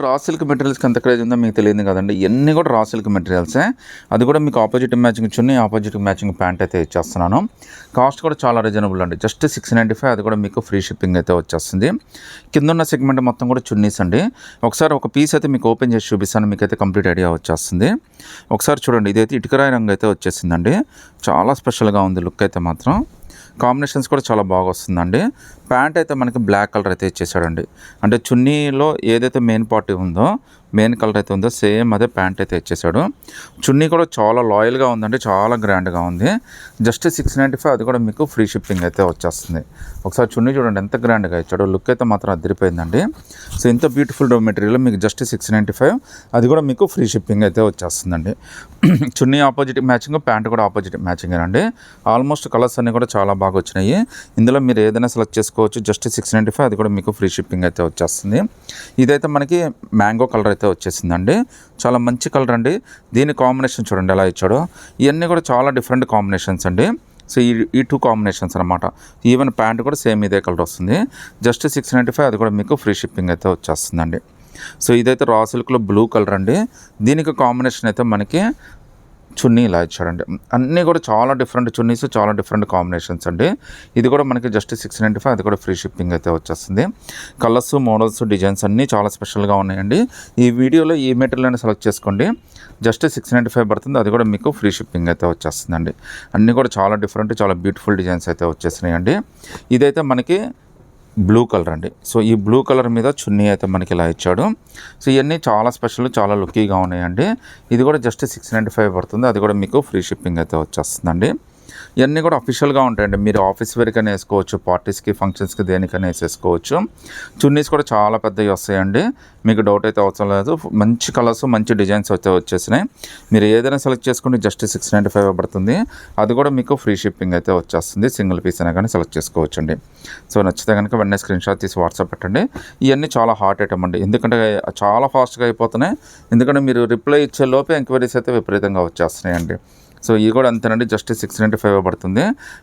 Raw silk మెటీరియల్స్‌కి ఎంత craze ఉందో మీకు తెలియదు కదండీ. ఇయన్నీ కూడా రా సిల్క్ మెటీరియల్సే. అది కూడా మీకు ఆపోజిట్ మ్యాచింగ్ చున్నీ, ఆపోజిట్ మ్యాచింగ్ ప్యాంట్ అయితే ఇచ్చేస్తున్నాను. కాస్ట్ కూడా చాలా రీజనబుల్ అండి. జస్ట్ 695, అది కూడా మీకు ఫ్రీ షిప్పింగ్ అయితే వచ్చేస్తుంది. కిందున్న సెగ్మెంట్ మొత్తం కూడా చున్నీస్ అండి. ఒకసారి ఒక పీస్ అయితే మీకు ఓపెన్ చేసి చూపిస్తాను. మీకైతే కంప్లీట్ ఐడియా వచ్చేస్తుంది. ఒకసారి చూడండి, ఇదైతే ఇటుకరాయి రంగు అయితే వచ్చేసిందండి. చాలా స్పెషల్‌గా ఉంది లుక్ అయితే మాత్రం. కాంబినేషన్స్ కూడా చాలా బాగా వస్తుందండి. ప్యాంట్ అయితే మనకి బ్లాక్ కలర్ అయితే ఇచ్చేసాడండి. అంటే చున్నీలో ఏదైతే మెయిన్ పార్ట్ ఉందో, మెయిన్ కలర్ అయితే ఉందో సేమ్ అదే ప్యాంట్ అయితే ఇచ్చేసాడు. చున్నీ కూడా చాలా లాయల్గా ఉందండి, చాలా గ్రాండ్గా ఉంది. జస్ట్ 695, అది కూడా మీకు ఫ్రీ షిప్పింగ్ అయితే వచ్చేస్తుంది. ఒకసారి చున్నీ చూడండి ఎంత గ్రాండ్గా ఇచ్చాడు. లుక్ అయితే మాత్రం అదిరిపోయిందండి. సో ఇంత బ్యూటిఫుల్ మెటీరియల్ మీకు జస్ట్ 695, అది కూడా మీకు ఫ్రీ షిప్పింగ్ అయితే వచ్చేస్తుందండి. చున్నీ ఆపోజిట్ మ్యాచింగ్, ప్యాంట్ కూడా ఆపోజిట్ మ్యాచింగ్ అండి. ఆల్మోస్ట్ కలర్స్ అన్నీ కూడా చాలా బాగా వచ్చినాయి. ఇందులో మీరు ఏదైనా సెలెక్ట్ చేసుకోవచ్చు. జస్ట్ 695, అది కూడా మీకు ఫ్రీ షిప్పింగ్ అయితే వచ్చేస్తుంది. ఇదైతే మనకి మ్యాంగో కలర్ అయితే వచ్చేసిందండి. చాలా మంచి కలర్ అండి. దీని కాంబినేషన్ చూడండి ఎలా ఇచ్చాడో. ఇవన్నీ కూడా చాలా డిఫరెంట్ కాంబినేషన్స్ అండి. సో ఈ టూ కాంబినేషన్స్ అనమాట. ఈవెన్ ప్యాంట్ కూడా సేమ్ ఇదే కలర్ వస్తుంది. జస్ట్ 695, అది కూడా మీకు ఫ్రీ షిప్పింగ్ అయితే వచ్చేస్తుందండి. సో ఇదైతే రా సిల్క్లో బ్లూ కలర్ అండి. దీనికి కాంబినేషన్ అయితే మనకి చున్నీ ఇలా ఇచ్చాడండి. అన్నీ కూడా చాలా డిఫరెంట్ చున్నీస్, చాలా డిఫరెంట్ కాంబినేషన్స్ అండి. ఇది కూడా మనకి జస్ట్ 695, అది కూడా ఫ్రీ షిప్పింగ్ అయితే వచ్చేస్తుంది. కలర్స్, మోడల్స్, డిజైన్స్ అన్నీ చాలా స్పెషల్గా ఉన్నాయండి. ఈ వీడియోలో ఈ మెటీరియల్ సెలెక్ట్ చేసుకోండి. జస్ట్ 695 పడుతుంది. అది కూడా మీకు ఫ్రీ షిప్పింగ్ అయితే వచ్చేస్తుందండి. అన్నీ కూడా చాలా డిఫరెంట్, చాలా బ్యూటిఫుల్ డిజైన్స్ అయితే వచ్చేసినాయండి. ఇదైతే మనకి బ్లూ కలర్ అండి. సో ఈ బ్లూ కలర్ మీద చున్నీ అయితే మనకి ఇలా ఇచ్చాడు. సో ఇవన్నీ చాలా స్పెషల్, చాలా లుక్కీగా ఉన్నాయండి. ఇది కూడా జస్ట్ 695 పడుతుంది. అది కూడా మీకు ఫ్రీ షిప్పింగ్ అయితే వచ్చేస్తుందండి. ఇవన్నీ కూడా అఫీషియల్గా ఉంటాయండి. మీరు ఆఫీస్ వేర్కైనా వేసుకోవచ్చు, పార్టీస్కి, ఫంక్షన్స్కి, దేనికైనా వేసేసుకోవచ్చు. చున్నీస్ కూడా చాలా పెద్దవి వస్తాయండి. మీకు డౌట్ అయితే అవసరం లేదు. మంచి కలర్స్, మంచి డిజైన్స్ అయితే వచ్చేసినాయి. మీరు ఏదైనా సెలెక్ట్ చేసుకుని జస్ట్ 695 పడుతుంది. అది కూడా మీకు ఫ్రీ షిప్పింగ్ అయితే వచ్చేస్తుంది. సింగిల్ పీస్ అయినా కానీ సెలెక్ట్ చేసుకోవచ్చు అండి. సో నచ్చితే కనుక వెంటనే స్క్రీన్ షాట్ తీసి వాట్సాప్ పెట్టండి. ఇవన్నీ చాలా హాట్ ఐటమ్ అండి. ఎందుకంటే చాలా ఫాస్ట్గా అయిపోతున్నాయి. ఎందుకంటే మీరు రిప్లై ఇచ్చే లోపే ఎంక్వైరీస్ అయితే విపరీతంగా వచ్చేస్తున్నాయండి. సో ఇది కూడా అంతేనండి. జస్ట్ 695 పడుతుంది.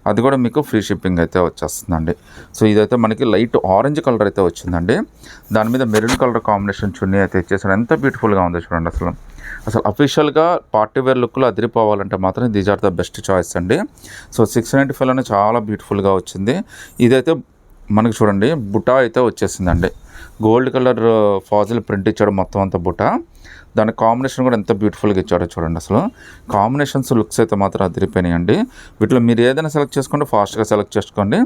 అది కూడా మీకు ఫ్రీ షిప్పింగ్ అయితే వచ్చేస్తుందండి. సో ఇదైతే మనకి లైట్ ఆరెంజ్ కలర్ అయితే వచ్చిందండి. దాని మీద మెరూన్ కలర్ కాంబినేషన్ చున్నీ అయితే ఇచ్చేసాడు. ఎంత బ్యూటిఫుల్గా ఉందో చూడండి. అసలు అఫీషియల్గా పార్టీ వేర్ లుక్లో అదిరిపోవాలంటే మాత్రం these are the best choice అండి. సో 695లోనే చాలా బ్యూటిఫుల్గా వచ్చింది. ఇదైతే మనకి చూడండి బుటా అయితే వచ్చేసిందండి. గోల్డ్ కలర్ ఫాజిల్ ప్రింట్ ఇచ్చాడు మొత్తం అంతా బుటా. దాని కాంబినేషన్ కూడా ఎంత బ్యూటిఫుల్గా ఇచ్చాడో చూడండి. అసలు కాంబినేషన్స్, లుక్స్ అయితే మాత్రం అదిరిపోయినాయండి. వీటిలో మీరు ఏదైనా సెలెక్ట్ చేసుకోండి, ఫాస్ట్గా సెలెక్ట్ చేసుకోండి.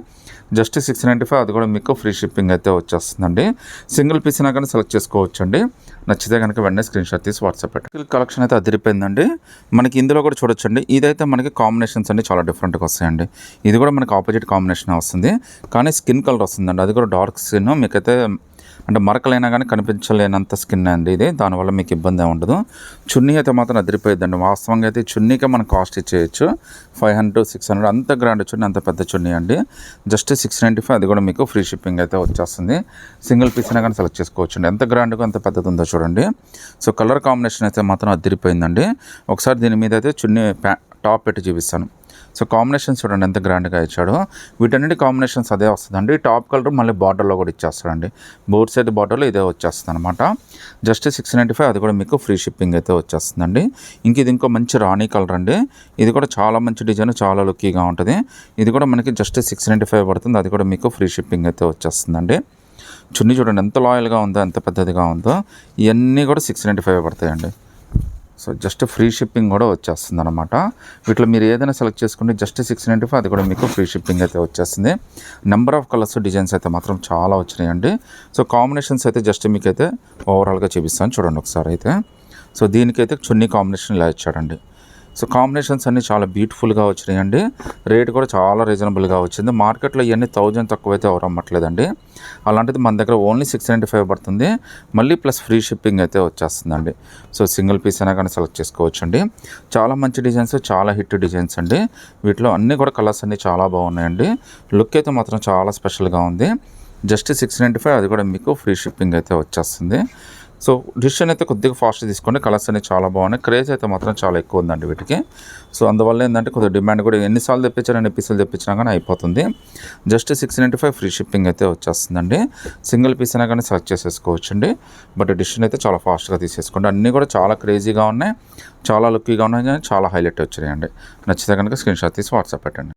జస్ట్ 695, అది కూడా మీకు ఫ్రీ షిప్పింగ్ అయితే వచ్చేస్తుందండి. సింగిల్ పీస్ అయినా కానీ సెలెక్ట్ చేసుకోవచ్చు అండి. నచ్చితే కనుక వెంటనే స్క్రీన్ షాట్ తీసి వాట్సాప్ పెట్టండి. కలెక్షన్ అయితే అదిరిపోయిందండి. మనకి ఇందులో కూడా చూడొచ్చండి. ఇదైతే మనకి కాంబినేషన్స్ అన్ని చాలా డిఫరెంట్గా వస్తాయండి. ఇది కూడా మనకి ఆపోజిట్ కాంబినేషన్ వస్తుంది, కానీ స్కిన్ కలర్ వస్తుందండి. అది కూడా డార్క్ స్కిన్. మీకైతే అంటే మరకలైనా కానీ కనిపించలేనంత స్కిన్ అండి ఇది. దానివల్ల మీకు ఇబ్బంది ఉండదు. చున్నీ అయితే మాత్రం అదిరిపోయిద్దండి. వాస్తవంగా అయితే చున్నీకే మనం కాస్ట్ ఇచ్చేయచ్చు 500 600. అంత గ్రాండ్ చున్నీ, అంత పెద్ద చున్నీ అండి. జస్ట్ 695, అది కూడా మీకు ఫ్రీ షిప్పింగ్ అయితే వచ్చేస్తుంది. సింగిల్ పీస్ అయినా కానీ సెలెక్ట్ చేసుకోవచ్చు అండి. ఎంత గ్రాండ్గా, ఎంత పెద్దది ఉందో చూడండి. సో కలర్ కాంబినేషన్ అయితే మాత్రం అదిరిపోయిందండి. ఒకసారి దీని మీద అయితే చున్నీ టాప్ పెట్టి చూపిస్తాను. సో కాంబినేషన్స్ చూడండి ఎంత గ్రాండ్గా ఇచ్చాడో. వీటన్నిటి కాంబినేషన్స్ అదే వస్తుందండి. టాప్ కలర్ మళ్ళీ బార్డర్లో కూడా ఇచ్చేస్తాడండి. బోత్ సైడ్ బార్డర్లో ఇదే వచ్చేస్తుంది అనమాట. జస్ట్ 695, అది కూడా మీకు ఫ్రీ షిప్పింగ్ అయితే వచ్చేస్తుందండి. ఇది ఇంకో మంచి రాణి కలర్ అండి. ఇది కూడా చాలా మంచి డిజైన్, చాలా లుక్కీగా ఉంటుంది. ఇది కూడా మనకి జస్ట్ 695 పడుతుంది. అది కూడా మీకు ఫ్రీ షిప్పింగ్ అయితే వచ్చేస్తుందండి. చున్నీ చూడండి ఎంత లాయల్గా ఉందో, ఎంత పెద్దదిగా ఉందో. ఇవన్నీ కూడా 695 పడతాయండి. సో జస్ట్ ఫ్రీ షిప్పింగ్ కూడా వచ్చేస్తుంది అనమాట. వీటిలో మీరు ఏదైనా సెలెక్ట్ చేసుకుంటే జస్ట్ 695, అది కూడా మీకు ఫ్రీ షిప్పింగ్ అయితే వచ్చేస్తుంది. నెంబర్ ఆఫ్ కలర్స్, డిజైన్స్ అయితే మాత్రం చాలా వచ్చినాయండి. సో కాంబినేషన్స్ అయితే జస్ట్ మీకైతే ఓవరాల్గా చూపిస్తాను చూడండి ఒకసారి అయితే. సో దీనికైతే చున్నీ కాంబినేషన్ ఇలా ఇచ్చాడండి. సో కాంబినేషన్స్ అన్నీ చాలా బ్యూటిఫుల్గా వచ్చినాయండి. రేట్ కూడా చాలా రీజనబుల్గా వచ్చింది. మార్కెట్లో ఇవన్నీ 1000 తక్కువైతే ఎవరు అమ్మట్లేదండి. అలాంటిది మన దగ్గర ఓన్లీ 695 పడుతుంది. మళ్ళీ ప్లస్ ఫ్రీ షిప్పింగ్ అయితే వచ్చేస్తుందండి. సో సింగిల్ పీస్ అయినా కానీ సెలెక్ట్ చేసుకోవచ్చు అండి. చాలా మంచి డిజైన్స్, చాలా హిట్ డిజైన్స్ అండి. వీటిలో అన్నీ కూడా కలర్స్ అన్నీ చాలా బాగున్నాయండి. లుక్ అయితే మాత్రం చాలా స్పెషల్గా ఉంది. జస్ట్ 695, అది కూడా మీకు ఫ్రీ షిప్పింగ్ అయితే వచ్చేస్తుంది. సో డిసిషన్ అయితే కొద్దిగా ఫాస్ట్ తీసుకోండి. కలర్స్ అనేవి చాలా బాగున్నాయి. క్రేజ్ అయితే మాత్రం చాలా ఎక్కువ ఉందండి వీటికి. సో అందువల్ల ఏంటంటే కొద్దిగా డిమాండ్ కూడా ఎన్నిసార్లు తెప్పించారు, ఎన్ని పీసులు తెప్పించినా కానీ అయిపోతుంది. జస్ట్ 695 ఫ్రీ షిప్పింగ్ అయితే వచ్చేస్తుందండి. సింగిల్ పీస్ అయినా కానీ సెలెక్ట్ చేసేసుకోవచ్చండి. బట్ డిసిషన్ అయితే చాలా ఫాస్ట్గా తీసేసుకోండి. అన్నీ కూడా చాలా క్రేజీగా ఉన్నాయి, చాలా లుక్కీగా ఉన్నాయి, చాలా హైలైట్ వచ్చినాయండి. నచ్చితే కనుక స్క్రీన్ షాట్ తీసి వాట్సాప్ పెట్టండి.